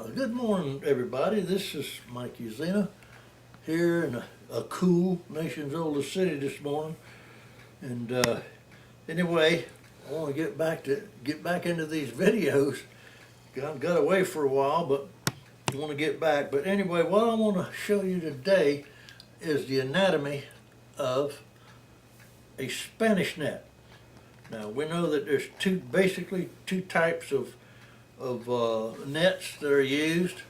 Good morning, everybody. This is Mike Uzina here in a cool nation's oldest city this morning. And anyway, I want to get back into these videos. Got away for a while, but I want to get back. But anyway, what I want to show you today is the anatomy of a Spanish net. Now we know that there's basically two types of nets that are used.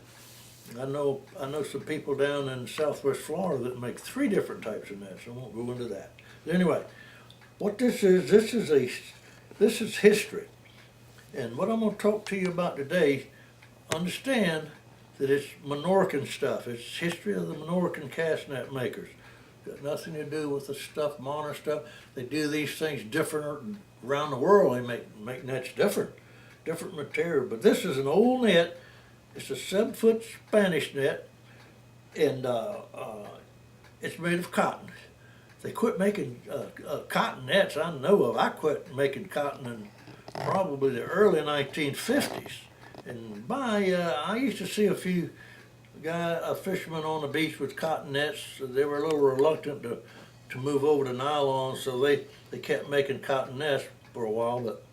I know some people down in Southwest Florida that make three different types of nets. I won't go into that. But anyway, what this is history, and what I'm going to talk to you about today. Understand that it's Minorcan stuff. It's history of the Minorcan cast net makers. Got nothing to do with the stuff, modern stuff. They do these things different around the world. They make nets different material. But this is an old net. It's a 7-foot Spanish net, and it's made of cotton. They quit making cotton nets, I know of. I quit making cotton in probably the early 1950s. And I used to see a few fishermen on the beach with cotton nets. They were a little reluctant to move over to nylon, so they kept making cotton nets for a while. But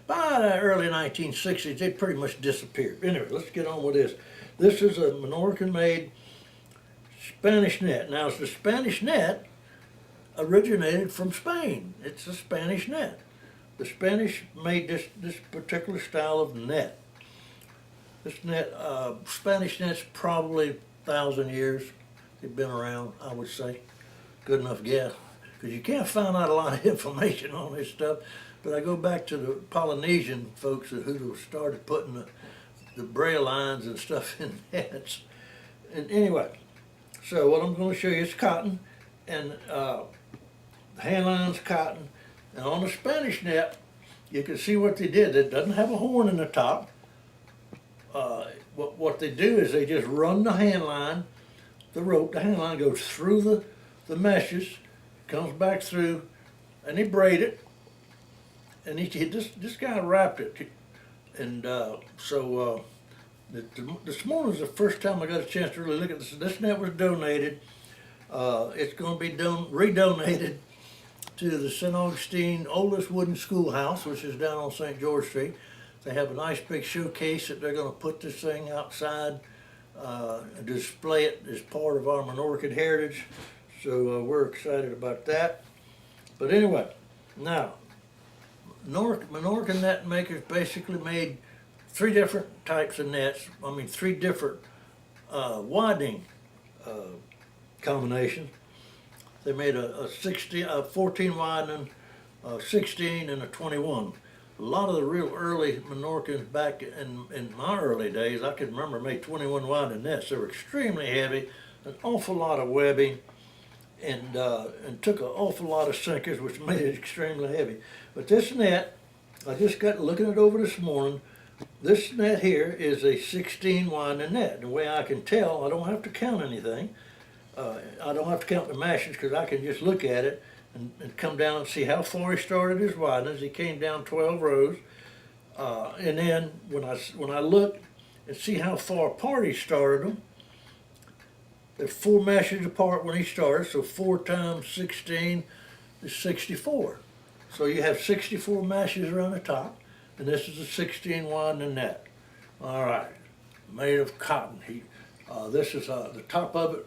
by the early 1960s, they pretty much disappeared. Anyway, let's get on with this. This is a Minorcan-made Spanish net. Now, the Spanish net originated from Spain. It's a Spanish net. The Spanish made this particular style of net. This net, Spanish net's probably 1,000 years. They've been around, I would say. Good enough guess. Because you can't find out a lot of information on this stuff. But I go back to the Polynesian folks who started putting the Brail lines and stuff in nets. And anyway, so what I'm going to show you is cotton, and the Handlines cotton. And on the Spanish net, you can see what they did. It doesn't have a horn in the top. What they do is they just run the handline, the rope. The handline goes through the meshes, comes back through, and they braid it. And this guy wrapped it, and this morning was the first time I got a chance to really look at this. This net was donated. It's going to be redonated to the St. Augustine oldest wooden schoolhouse, which is down on St. George Street. They have a nice big showcase that they're going to put this thing outside and display it as part of our Minorcan heritage. So we're excited about that. But anyway, now, Minorcan net makers basically made three different types of nets. I mean, three different widening combinations. They made a 14 widening, 16, and a 21. A lot of the real early Minorcans back in my early days, I can remember, made 21 widening nets. They were extremely heavy, an awful lot of webbing, and took an awful lot of sinkers, which made it extremely heavy. But this net, I just got looking it over this morning. This net here is a 16 widening net. The way I can tell, I don't have to count anything. I don't have to count the meshes because I can just look at it and come down and see how far he started his widenings. He came down 12 rows, and then when I look and see how far apart he started them, they're 4 meshes apart when he started, so 4 times 16 is 64. So you have 64 meshes around the top, and this is a 16 widening net. All right, made of cotton. This is the top of it.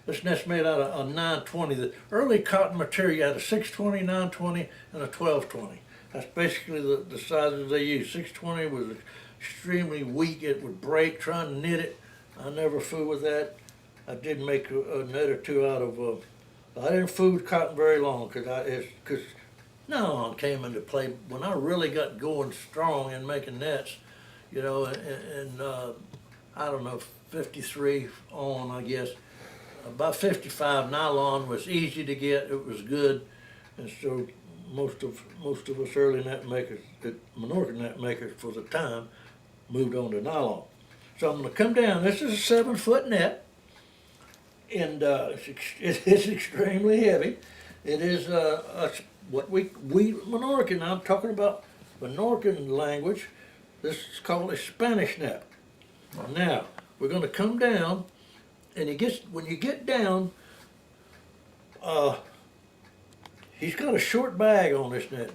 This net's made out of a 920. The early cotton material had a 620, 920, and a 1220. That's basically the sizes they used. 620 was extremely weak. It would break trying to knit it. I never fooled with that. I did make a net or two out of. I didn't fool with cotton very long because nylon came into play when I really got going strong in making nets. You know, and I don't know, 53 on, I guess. About 55, nylon was easy to get. It was good, and so most of us early net makers, Minorcan net makers for the time, moved on to nylon. So I'm going to come down. This is a 7-foot net, and it's extremely heavy. It is what we Minorcan. I'm talking about Minorcan language. This is called a Spanish net. Now, we're gonna come down, and when you get down, uh, he's got a short bag on this net.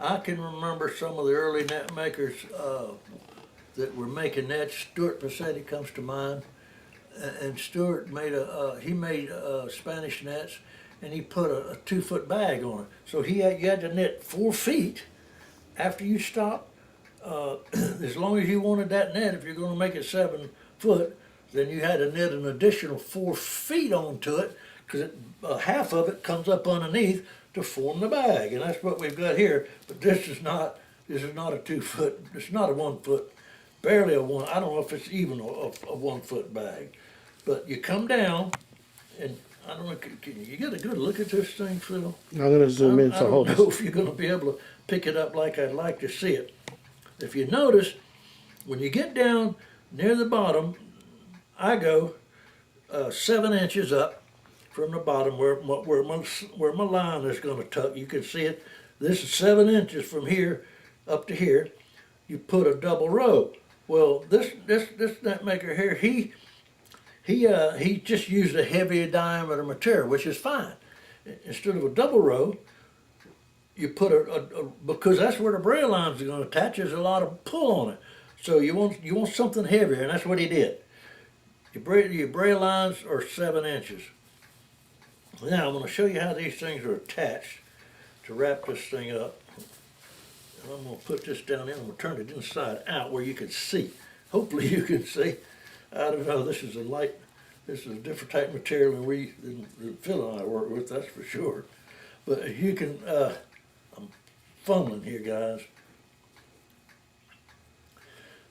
I can remember some of the early net makers, that were making nets. Stuart Passetti comes to mind. And Stuart he made Spanish nets, and he put a 2 foot bag on it. So you had to net 4 feet after you stopped. As long as you wanted that net, if you're going to make it 7 foot, then you had to net an additional 4 feet onto it, because half of it comes up underneath to form the bag, and that's what we've got here. But this is not a 2 foot. It's not a 1 foot. Barely a one. I don't know if it's even a 1 foot bag. But you come down, and I don't know, can you get a good look at this thing, Phil? I'm gonna zoom in, I so hold don't know on. if you're gonna be able to pick it up like I'd like to see it. If you notice, when you get down near the bottom, I go 7 inches up from the bottom where my line is gonna tuck. You can see it. This is 7 inches from here up to here. You put a double row. Well, this net maker here, he just used a heavier diameter material, which is fine. Instead of a double row, you put because that's where the braille lines are going to attach. There's a lot of pull on it, so you want something heavier, and that's what he did. Your braille lines are 7 inches. Now I'm going to show you how these things are attached to wrap this thing up. And I'm going to put this down in. I'm going to turn it inside out where you can see. Hopefully you can see. I don't know. This is a different type of material than Phil and I work with. That's for sure. But you can. I'm fumbling here, guys.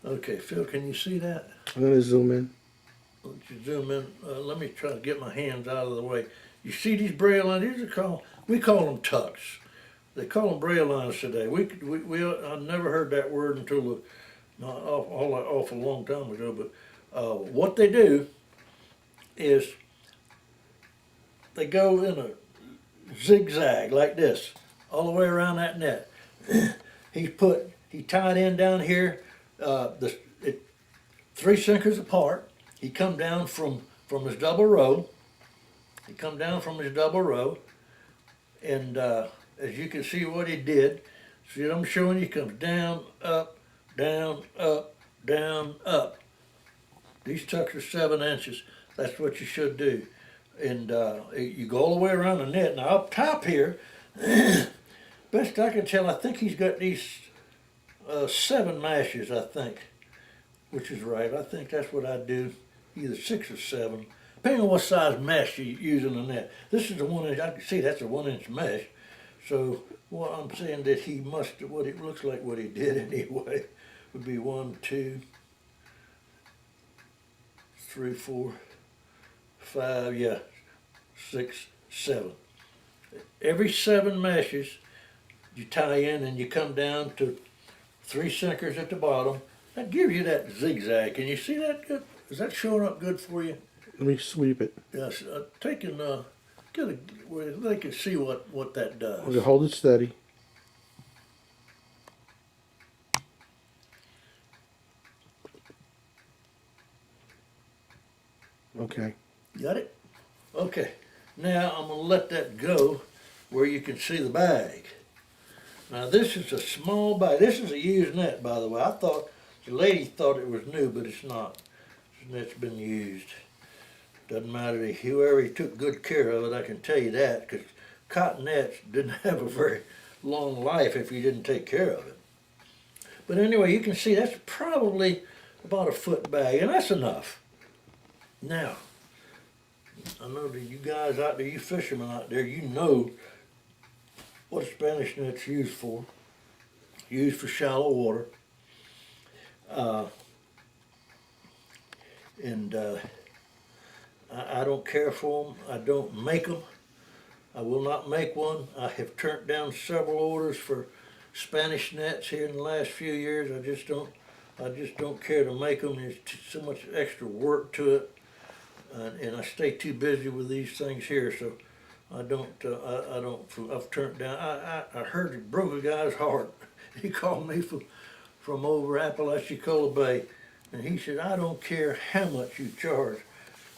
Okay, Phil, can you see that? I'm gonna zoom in. Let you zoom in. Let me try to get my hands out of the way. You see these braille lines? We call them tucks. They call them braille lines today. I never heard that word until not awful long time ago. But what they do is they go in a zigzag like this all the way around that net. He tied in down here, 3 sinkers apart. He come down from his double row. And as you can see what he did, see what I'm showing you, comes down, up, down, up, down, up. These tucks are 7 inches. That's what you should do. And you go all the way around the net. Now up top here, best I can tell, I think he's got these 7 mashes, I think, which is right. I think that's what I do, either 6 or 7, depending on what size mesh you use in the net. This is a 1 inch. I can see that's a 1 inch mesh. So what I'm saying that what it looks like what he did anyway, would be 1, 2, 3, 4, 5, yeah, 6, 7. Every 7 meshes you tie in, and you come down to 3 sinkers at the bottom. That gives you that zigzag. Can you see that good? Is that showing up good for you? Let me sweep it. Yes, where they can see what that does. Okay, hold it steady. Okay. Got it? Okay. Now I'm going to let that go where you can see the bag. Now this is a small bag. This is a used net, by the way. The lady thought it was new, but it's not. This net's been used. Doesn't matter whoever he took good care of it, I can tell you that, because cotton nets didn't have a very long life if you didn't take care of it. But anyway, you can see that's probably about a foot bag, and that's enough. Now, I know that you guys out there, you fishermen out there, you know what a Spanish net's used for. Used for shallow water. I don't care for them. I don't make them. I will not make one. I have turned down several orders for Spanish nets here in the last few years. I just don't care to make them. There's so much extra work to it, and I stay too busy with these things here. So I don't. I've turned down. I heard it broke a guy's heart. He called me from over Apalachicola Bay, And he said, I don't care how much you charge.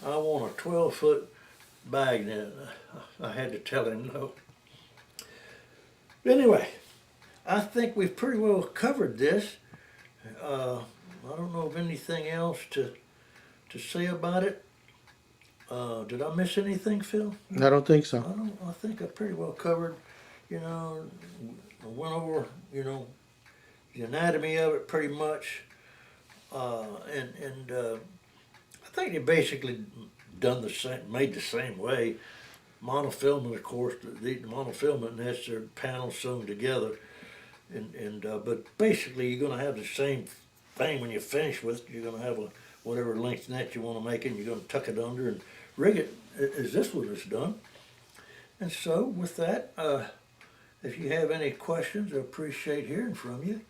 I want a 12-foot bag net. I had to tell him no. Anyway, I think we've pretty well covered this. I don't know of anything else to say about it. Did I miss anything, Phil? I don't think so. I think I pretty well covered, you know, went over, you know, the anatomy of it pretty much. I think they basically done the same, made the same way. Monofilament, of course, the monofilament has their panels sewn together, but basically you're going to have the same thing when you finish with it. You're going to have whatever length net you want to make it, and you're going to tuck it under and rig it as this one is done. And so with that, if you have any questions, I appreciate hearing from you.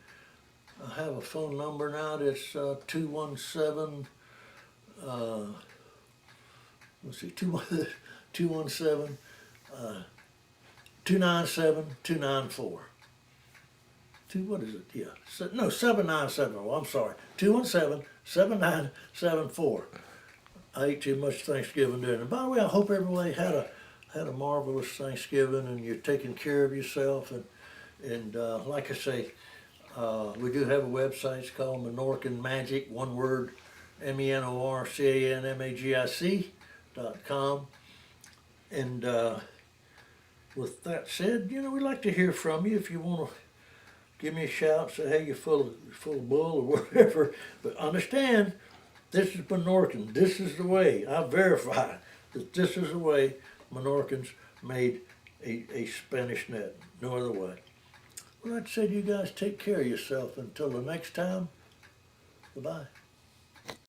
I have a phone number now that's 217, let's see, 217 297 294. What is it? Yeah. No, 797. Oh, I'm sorry. 217 7974. I ate too much Thanksgiving dinner. And by the way, I hope everybody had a marvelous Thanksgiving and you're taking care of yourself. And like I say, we do have a website. It's called Menorcan Magic, one word, MENORCANMAGIC.com. And with that said, you know, we'd like to hear from you if you want to give me a shout, say, hey, you're full of bull or whatever. But understand, this is Menorcan. This is the way. I verify that this is the way Menorcans made a Spanish net. No other way. Well, that said, you guys take care of yourself. Until the next time, goodbye.